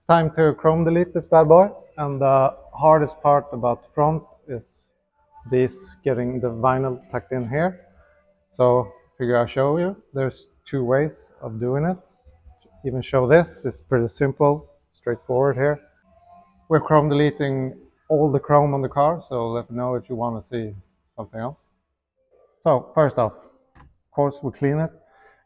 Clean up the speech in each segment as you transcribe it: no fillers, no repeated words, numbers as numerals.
time to Chromedelete this bad boy, and the hardest part about the front is getting the vinyl tucked in here. So figure I'll show you. There's two ways of doing it. Even show this. It's pretty simple, straightforward here. We're chrome deleting all the chrome on the car, so let me know if you want to see something else. So first off, of course we clean it,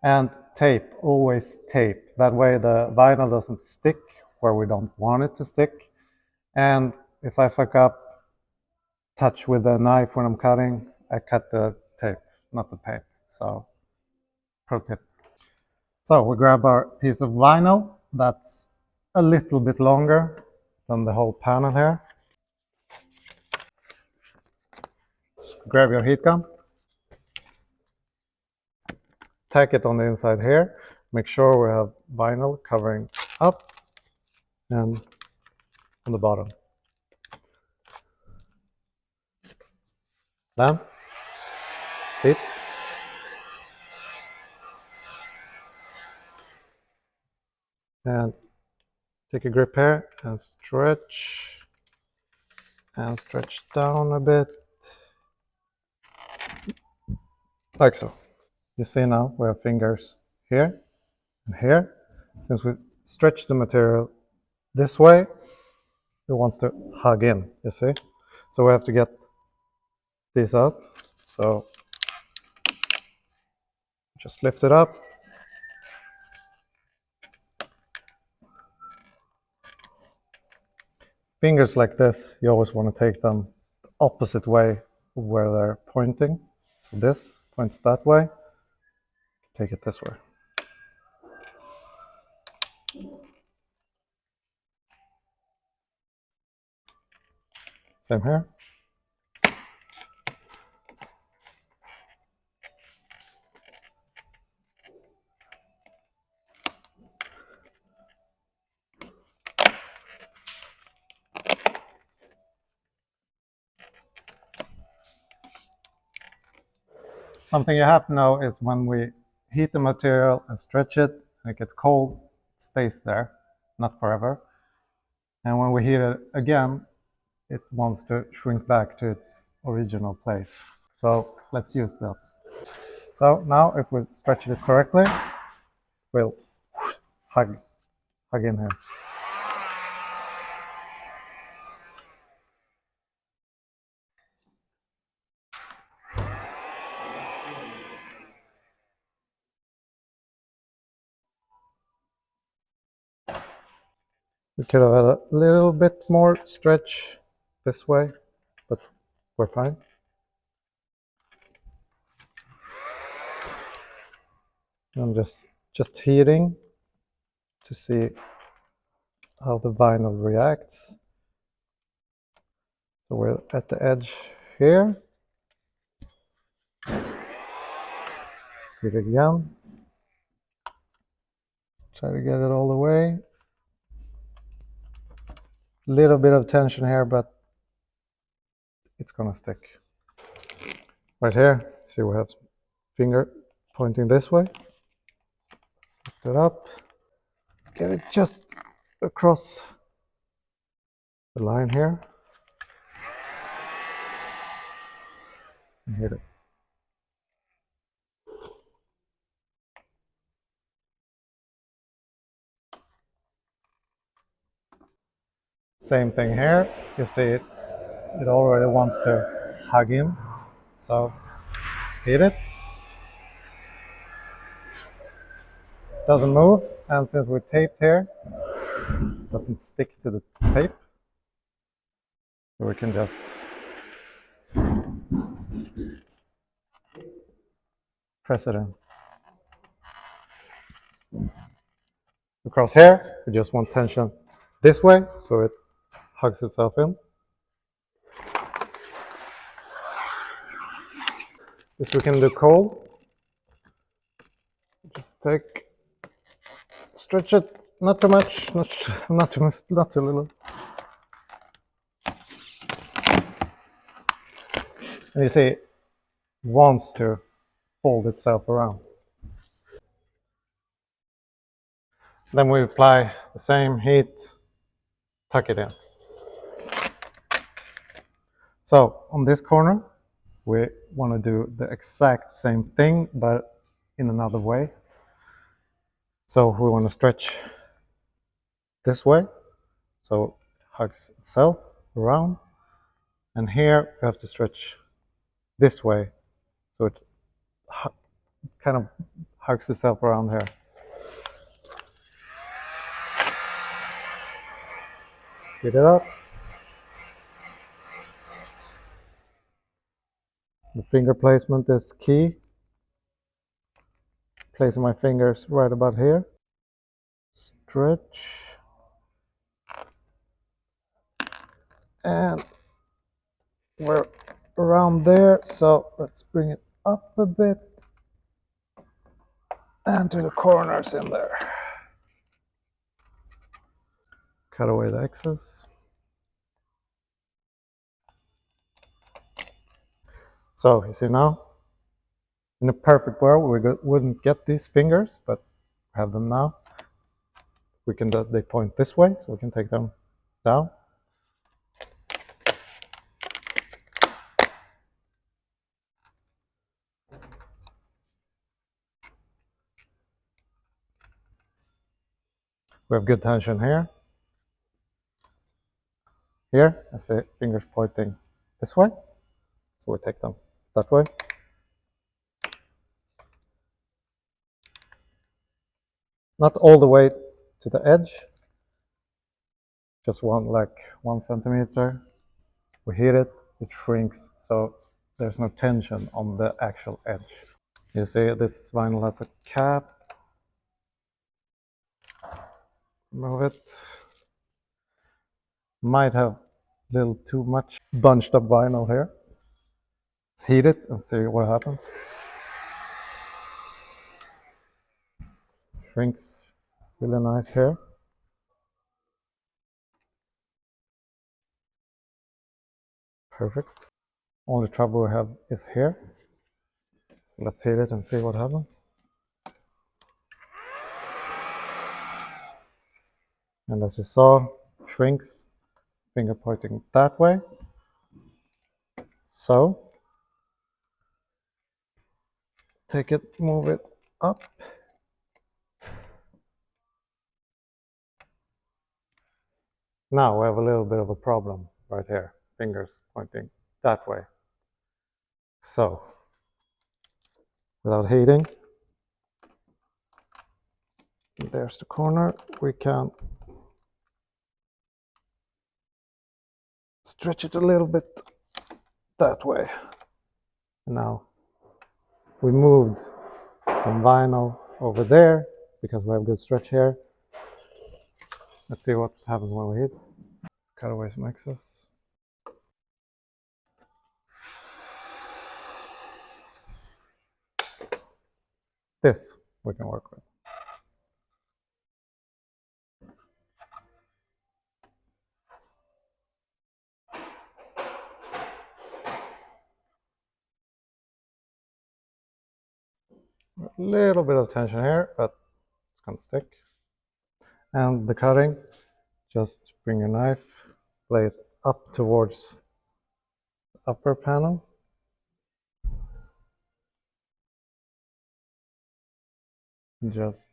and tape, always tape. That way the vinyl doesn't stick where we don't want it to stick. And if I fuck up, touch with a knife when I'm cutting, I cut the tape, not the paint. So, pro tip. So we grab our piece of vinyl that's a little bit longer than the whole panel here. Grab your heat gun, tack it on the inside here. Make sure we have vinyl covering up and on the bottom. Then heat. And take a grip here and stretch down a bit, like so. You see now we have fingers here and here. Since we stretch the material this way, it wants to hug in, you see? So we have to get these out. So just lift it up. Fingers like this, you always want to take them the opposite way where they're pointing. So this points that way. Take it this way. Same here. Something you have to know is when we heat the material and stretch it, and it gets cold, it stays there, not forever. And when we heat it again, it wants to shrink back to its original place. So let's use that. So now if we stretch it correctly, we'll hug in here. We could have had a little bit more stretch this way, but we're fine. I'm just heating to see how the vinyl reacts. So we're at the edge here. See it again. Try to get it all the way. Little bit of tension here, but it's gonna stick. Right here, see we have finger pointing this way. Lift it up. Get it just across the line here. And hit it. Same thing here. You see it already wants to hug in. So hit it. Doesn't move, and since we're taped here, it doesn't stick to the tape. So we can just press it in. Across here, we just want tension this way, so it hugs itself in. This we can do cold. Just stretch it, not too much, not too little. And you see, it wants to fold itself around. Then we apply the same heat tuck it in. So on this corner, we want to do the exact same thing, but in another way. So we want to stretch this way, so it hugs itself around. And here we have to stretch this way, so it kind of hugs itself around here. Get it up. The finger placement is key. Placing my fingers right about here. Stretch. And we're around there, so let's bring it up a bit. And to the corners in there. Cut away the excess. So you see now, in a perfect world, we wouldn't get these fingers, but we have them now. We can they point this way, so we can take them down. We have good tension here. Here, I see fingers pointing this way, so we take them that way. Not all the way to the edge, just like 1 centimeter. We heat it, it shrinks, so there's no tension on the actual edge. You see this vinyl has a cap. Move it. Might have a little too much bunched up vinyl here. Let's heat it and see what happens. Shrinks really nice here. Perfect. Only trouble we have is here. So let's heat it and see what happens. And as you saw, shrinks, finger pointing that way. So take it, move it up. Now we have a little bit of a problem right here. Fingers pointing that way. So without heating, there's the corner. We can stretch it a little bit that way. Now we moved some vinyl over there because we have good stretch here. Let's see what happens when we heat. Cut away some excess. This we can work with. A little bit of tension here, but it's gonna stick. And the cutting, just bring your knife blade up towards the upper panel. Just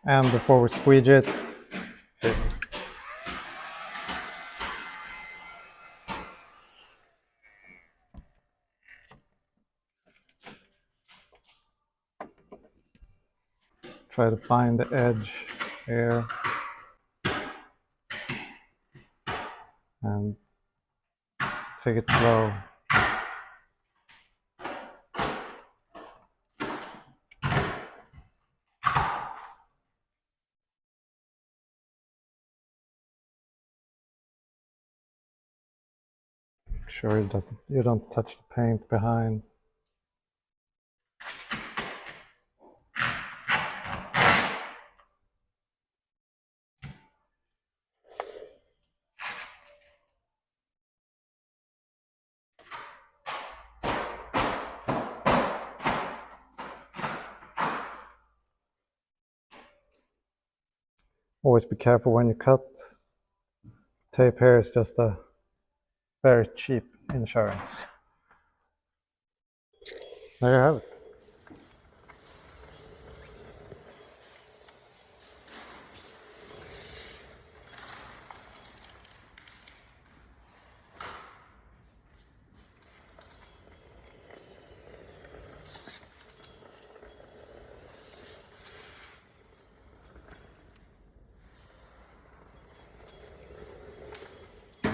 and before we squeeze it, try to find the edge here and take it slow. Make sure you don't touch the paint behind. Always be careful when you cut. Tape here is just a very cheap insurance. There you have it.